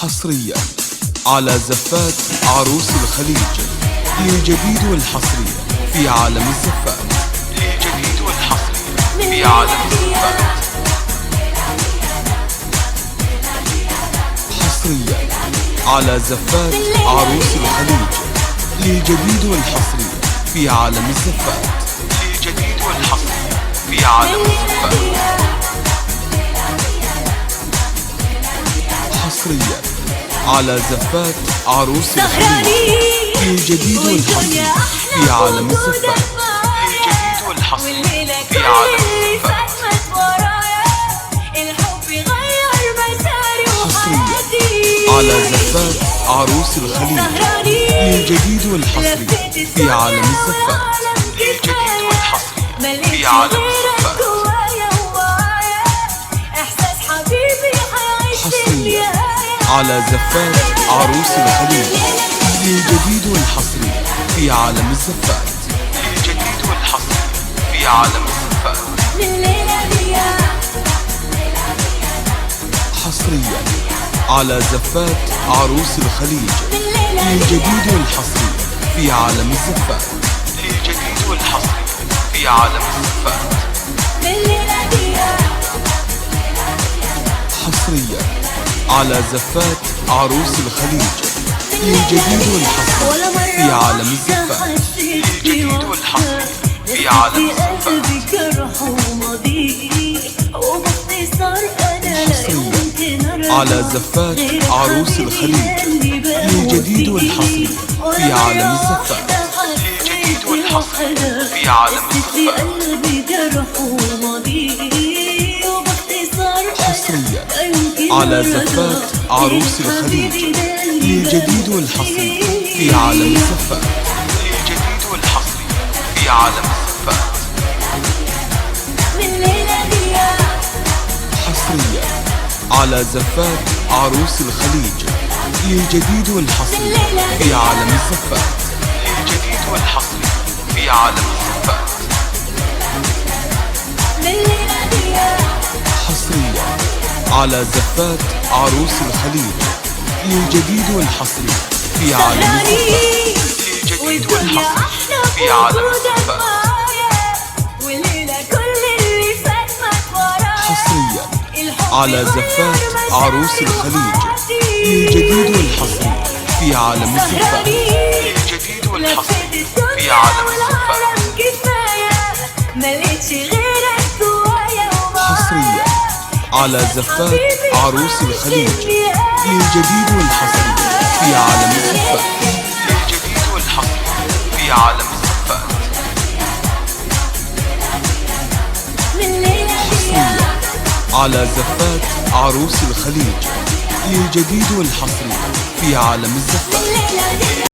حصريا على زفات عروس الخليج. للجديد والحصري في عالم الزفات. للجديد والحصري في عالم الزفات. حصريا على زفات عروس الخليج. للجديد والحصري في عالم الزفات. للجديد والحصري في عالم الزفات. حصريا على زفات عروس الخليج. للجديد والحصري في عالم الزفات. للجديد والحصري في عالم الزفات. حصريا على زفات عروس الخليج. للجديد والحصري في عالم الزفات. للجديد والحصري في عالم الزفات. حصريا على زفات عروس الخليج. للجديد والحصري في عالم الزفات. للجديد والحصري في عالم الزفات. حصريا على زفات عروس الخليج. للجديد والحصري في عالم الزفات. للجديد والحصري في عالم الزفات. حصريا على زفات عروس الخليج. للجديد والحصري في عالم الزفات. للجديد والحصري في عالم الزفات. حصريا على زفات عروس الخليج. للجديد والحصري في عالم الزفات. للجديد والحصري في عالم الزفات. حصريا على زفات عروس الخليج. للجديد والحصري في عالم الزفات. للجديد والحصري في عالم الزفات. حصريا على زفات عروس الخليج. للجديد والحصري في عالم الزفات. للجديد والحصري في عالم الزفات. حصريا على زفات عروس الخليج. للجديد والحصري في عالم الزفات. للجديد والحصري في عالم الزفات. حصريا على زفات عروس الخليج. للجديد والحصري في عالم الزفات. للجديد والحصري في عالم الزفات. حصريا على زفات عروس الخليج. للجديد والحصري في عالم الزفات. للجديد والحصري في عالم الزفات. حصريا على زفات عروس الخليج. للجديد والحصري في عالم الزفات.